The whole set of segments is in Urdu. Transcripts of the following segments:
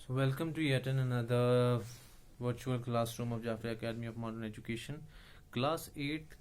So welcome to yet another virtual classroom of Jafri Academy of Modern Education. Class 8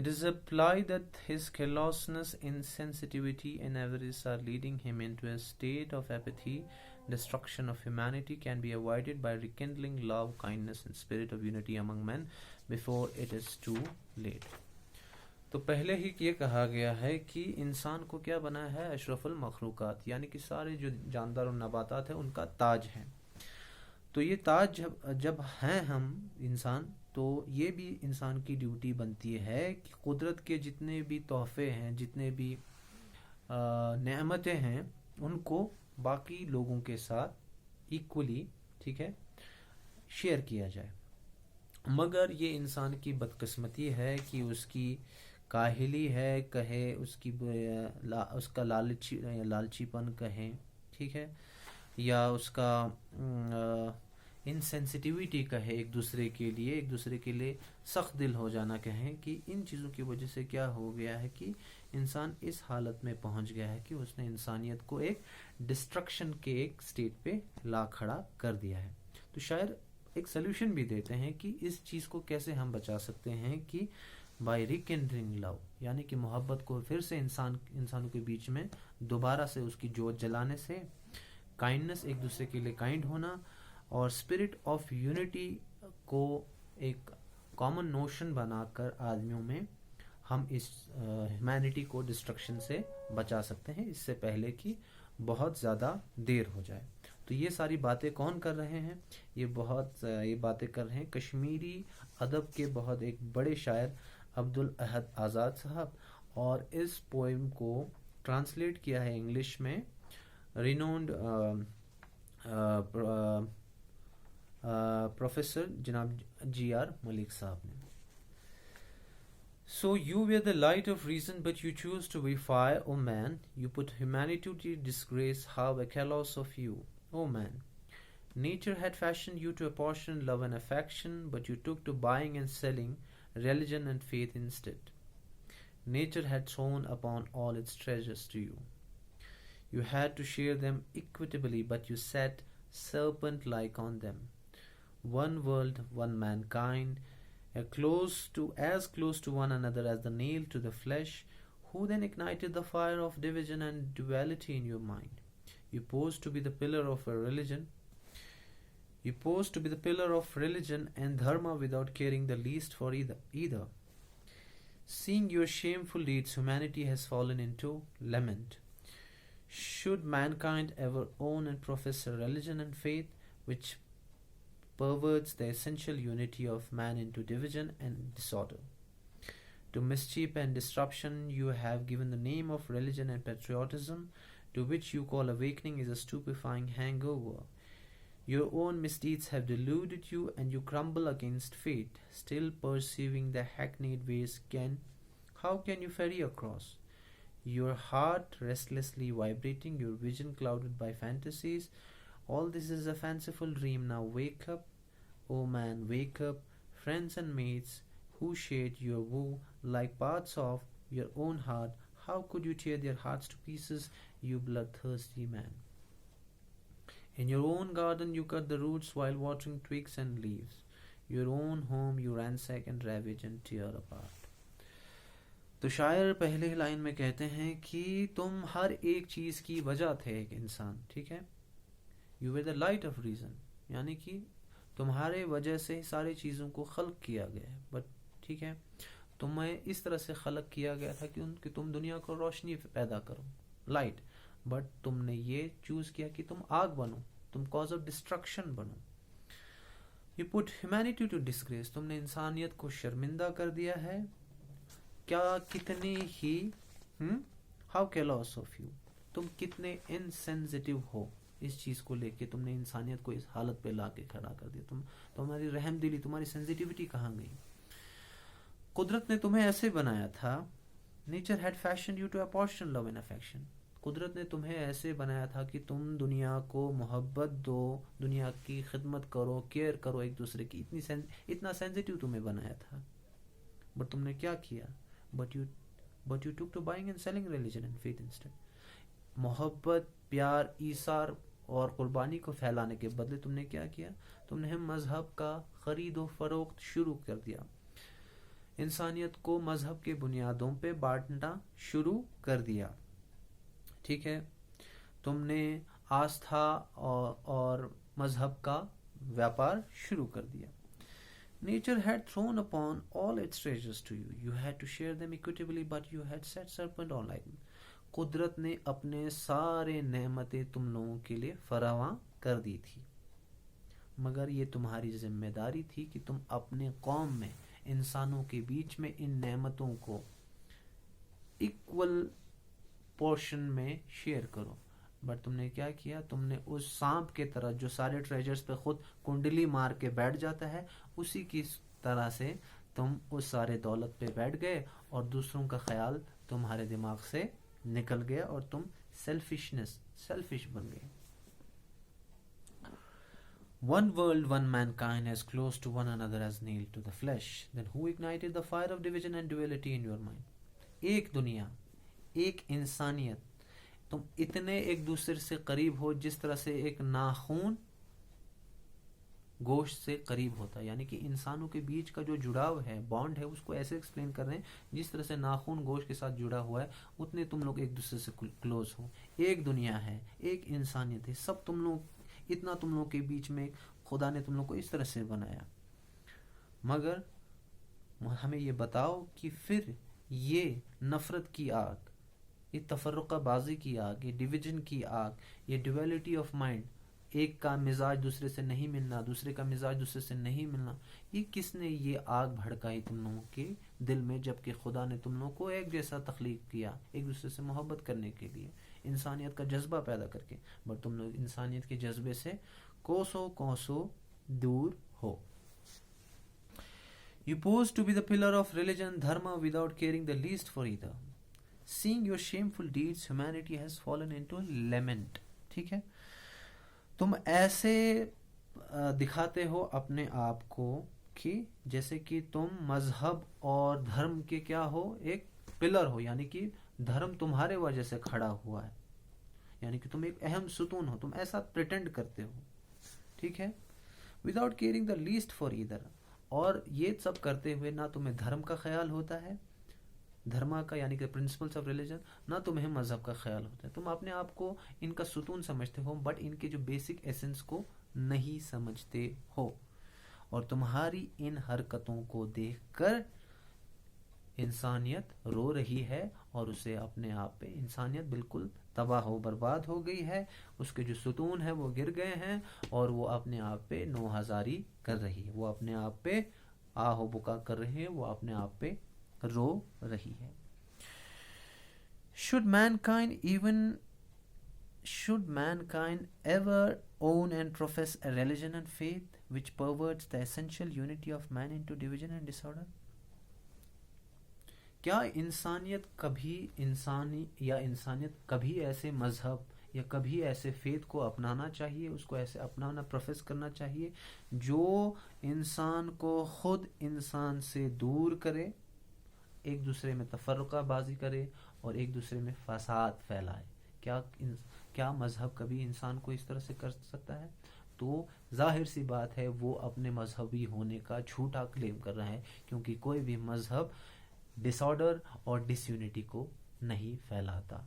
It is implied that his callousness, insensitivity, and avarice are leading him into a state of apathy. Destruction of humanity can be avoided by rekindling love, kindness, and spirit of unity among men before it is too late. تو پہلے ہی یہ کہا گیا ہے کہ انسان کو کیا بنا ہے؟ اشرف المخلوقات، یعنی کہ سارے جو جاندار اور نباتات ہیں ان کا تاج ہے. تو یہ تاج جب ہیں ہم انسان، تو یہ بھی انسان کی ڈیوٹی بنتی ہے کہ قدرت کے جتنے بھی تحفے ہیں، جتنے بھی نعمتیں ہیں، ان کو باقی لوگوں کے ساتھ ایکولی، ٹھیک ہے، شیئر کیا جائے. مگر یہ انسان کی بدقسمتی ہے کہ اس کی کاہلی ہے کہے، اس کا لالچی پن کہیں، ٹھیک ہے، یا اس کا انسینسٹیویٹی کہے، ایک دوسرے کے لیے سخت دل ہو جانا کہیں، کہ ان چیزوں کی وجہ سے کیا ہو گیا ہے کہ انسان اس حالت میں پہنچ گیا ہے کہ اس نے انسانیت کو ایک ڈسٹرکشن کے ایک سٹیٹ پہ لا کھڑا کر دیا ہے. تو شاعر ایک سلیوشن بھی دیتے ہیں کہ اس چیز کو کیسے ہم بچا سکتے ہیں، کہ بائی ریکینڈرنگ لو، یعنی کہ محبت کو پھر سے انسانوں کے بیچ میں دوبارہ سے اس کی جوت جلانے سے، کائنڈنس، ایک دوسرے کے لیے کائنڈ ہونا، اور اسپرٹ آف یونٹی کو ایک کامن نوشن بنا کر آدمیوں میں ہم اس ہیومینٹی کو ڈسٹرکشن سے بچا سکتے ہیں، اس سے پہلے کہ بہت زیادہ دیر ہو جائے. تو یہ ساری باتیں کون کر رہے ہیں؟ یہ باتیں کر رہے ہیں کشمیری ادب کے بہت ایک بڑے شاعر عبدالاحد آزاد صاحب، اور اس پوئم کو ٹرانسلیٹ کیا ہے انگلش میں رینونڈ پروفیسر جناب جی آر ملک صاحب نے. So you were the light of reason, but you choose to be fire, O man. You put humanity to disgrace. How a callous of you, O man. Nature had fashioned you to apportion love and affection, but you took to buying and selling religion and faith instead. Nature had thrown upon all its treasures to you. You had to share them equitably, but you sat serpent-like on them. One world, one mankind, as close to one another as the nail to the flesh. Who then ignited the fire of division and duality in your mind? You posed to be the pillar of a religion. You posed to be the pillar of religion and dharma without caring the least for either. Seeing your shameful deeds, humanity has fallen into lament. Should mankind ever own and profess a religion and faith which perverts the essential unity of man into division and disorder? To mischief and disruption you have given the name of religion and patriotism, to which you call awakening is a stupefying hangover. Your own misdeeds have deluded you, and you crumble against fate. Still perceiving the hackneyed ways, how can you ferry across? Your heart restlessly vibrating, your vision clouded by fantasies. All this is a fanciful dream. Now wake up, O man, wake up. Friends and mates who shared your woe like parts of your own heart, how could you tear their hearts to pieces, you bloodthirsty man? In your own garden you cut the roots while watering twigs and leaves. Your own home you ransack and ravage and tear apart. تو شاعر پہلے لائن میں کہتے ہیں کہ تم ہر ایک چیز کی وجہ تھے، ایک انسان، ٹھیک ہے. You were the light of reason، یعنی کہ تمہارے وجہ سے ساری چیزوں کو خلق کیا گیا ہے، بٹ ٹھیک ہے، تمہیں اس طرح سے خلق کیا گیا تھا کہ تم دنیا کو روشنی پیدا کرو، لائٹ، بٹ تم نے یہ چوز کیا کہ تم آگ بنو، تم کاز آف ڈسٹرکشن بنو. You put humanity to disgrace، تم نے انسانیت کو شرمندہ کر دیا ہے. کیا کتنے ہی how careless of you، تم کتنے انسینسٹیو ہو، اس چیز کو لے کے تم نے انسانیت کو اس حالت پہ لا کے کھڑا کر دیا. تمہاری رحم دلی، تمہاری سینسٹیوٹی کہاں گئی؟ قدرت نے تمہیں ایسے بنایا تھا Nature had fashioned you to apportion love and affection. قدرت نے تمہیں ایسے بنایا تھا کہ تم دنیا کو محبت دو، دنیا کی خدمت کرو، کیئر کرو ایک دوسرے کی، اتنا سینسیٹیو تمہیں بنایا تھا. بٹ تم نے کیا کیا؟ But you took to buying and selling religion and faith instead. محبت، پیار، ایثار اور قربانی کو پھیلانے کے بدلے تم نے کیا کیا؟ تم نے مذہب کا خرید و فروخت شروع کر دیا. انسانیت کو مذہب کے بنیادوں پہ بانٹنا شروع کر دیا. ٹھیک ہے، تم نے آستھا اور مذہب کا ویاپار شروع کر دیا. Nature had thrown upon all its treasures to you. You had to share them equitably, but you had set serpent on lightning. قدرت نے اپنے سارے نعمتیں تم لوگوں کے لیے فراواں کر دی تھی، مگر یہ تمہاری ذمہ داری تھی کہ تم اپنے قوم میں، انسانوں کے بیچ میں ان نعمتوں کو ایکول پورشن میں شیئر کرو. بٹ تم نے کیا کیا؟ تم نے اس سانپ کے طرح جو سارے ٹریجرز پہ خود کنڈلی مار کے بیٹھ جاتا ہے، اسی کی طرح سے تم اس سارے دولت پہ بیٹھ گئے اور دوسروں کا خیال تمہارے دماغ سے نکل گیا اور تم سیلفش بن گئے. One world, one mankind, as close to one another as nailed to the flesh. Then who ignited the fire of division and duality in your mind? ایک دنیا، ایک انسانیت، تم اتنے ایک دوسرے سے قریب ہو جس طرح سے ایک ناخون گوشت سے قریب ہوتا ہے. یعنی کہ انسانوں کے بیچ کا جو جڑاؤ ہے، بانڈ ہے، اس کو ایسے ایکسپلین کر رہے ہیں جس طرح سے ناخون گوشت کے ساتھ جڑا ہوا ہے، اتنے تم لوگ ایک دوسرے سے کلوز ہو. ایک دنیا ہے، ایک انسانیت ہے، سب تم لوگ، اتنا تم لوگ کے بیچ میں خدا نے تم لوگ کو اس طرح سے بنایا. مگر ہمیں یہ بتاؤ کہ پھر یہ نفرت کی آگ، یہ تفرقہ بازی کی آگ، یہ ڈویژن کی آگ، یہ ڈویلٹی آف مائنڈ، ایک کا مزاج دوسرے سے نہیں ملنا، دوسرے کا مزاج دوسرے سے نہیں ملنا، یہ کس نے یہ آگ بھڑکائی تم لوگوں کے دل میں، جبکہ خدا نے تم لوگوں کو ایک جیسا تخلیق کیا، ایک دوسرے سے محبت کرنے کے لیے، انسانیت کا جذبہ پیدا کر کے. بٹ تم لوگ انسانیت کے جذبے سے کوسوں دور ہو. You pose to be the pillar of religion, dharma, without caring the least for either. Seeing your shameful deeds, humanity has fallen into lament. ٹھیک ہے، تم ایسے دکھاتے ہو اپنے آپ کو کہ جیسے کہ تم مذہب اور دھرم کے کیا ہو، ایک پلر ہو، یعنی کہ دھرم تمہارے وجہ سے کھڑا ہوا ہے، یعنی کہ تم ایک اہم ستون ہو، تم ایسا پریٹینڈ کرتے ہو. ٹھیک ہے، without caring the least for either. اور یہ سب کرتے ہوئے نہ تمہیں دھرم کا خیال ہوتا ہے، دھرما کا یعنی کہ پرنسپلس آف ریلیجن، نہ تمہیں مذہب کا خیال ہوتا ہے. تم اپنے آپ کو ان کا ستون سمجھتے ہو، بٹ ان کے جو بیسک ایسنس کو نہیں سمجھتے ہو. اور تمہاری ان حرکتوں کو دیکھ کر انسانیت رو رہی ہے، اور اسے اپنے آپ پہ انسانیت بالکل تباہ و برباد ہو گئی ہے. اس کے جو ستون ہیں وہ گر گئے ہیں، اور وہ اپنے آپ پہ نوحزاری کر رہی ہے، وہ اپنے آپ پہ آہ و بکا کر رہی ہے، وہ اپنے آپ پہ رو رہی ہے. Should mankind ever own and profess a religion and faith which perverts the essential unity of man into division and disorder? کیا انسانیت کبھی ایسے مذہب یا کبھی ایسے فیتھ کو اپنانا چاہیے، اس کو ایسے اپنانا، پروفیس کرنا چاہیے جو انسان کو خود انسان سے دور کرے، ایک دوسرے میں تفرقہ بازی کرے اور ایک دوسرے میں فساد پھیلائے؟ کیا مذہب کبھی انسان کو اس طرح سے کر سکتا ہے؟ تو ظاہر سی بات ہے وہ اپنے مذہبی ہونے کا جھوٹا کلیم کر رہا ہے، کیونکہ کوئی بھی مذہب ڈس آرڈر اور ڈس یونٹی کو نہیں پھیلاتا.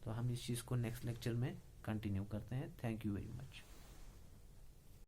تو ہم اس چیز کو نیکسٹ لیکچر میں کنٹینیو کرتے ہیں. Thank you very much.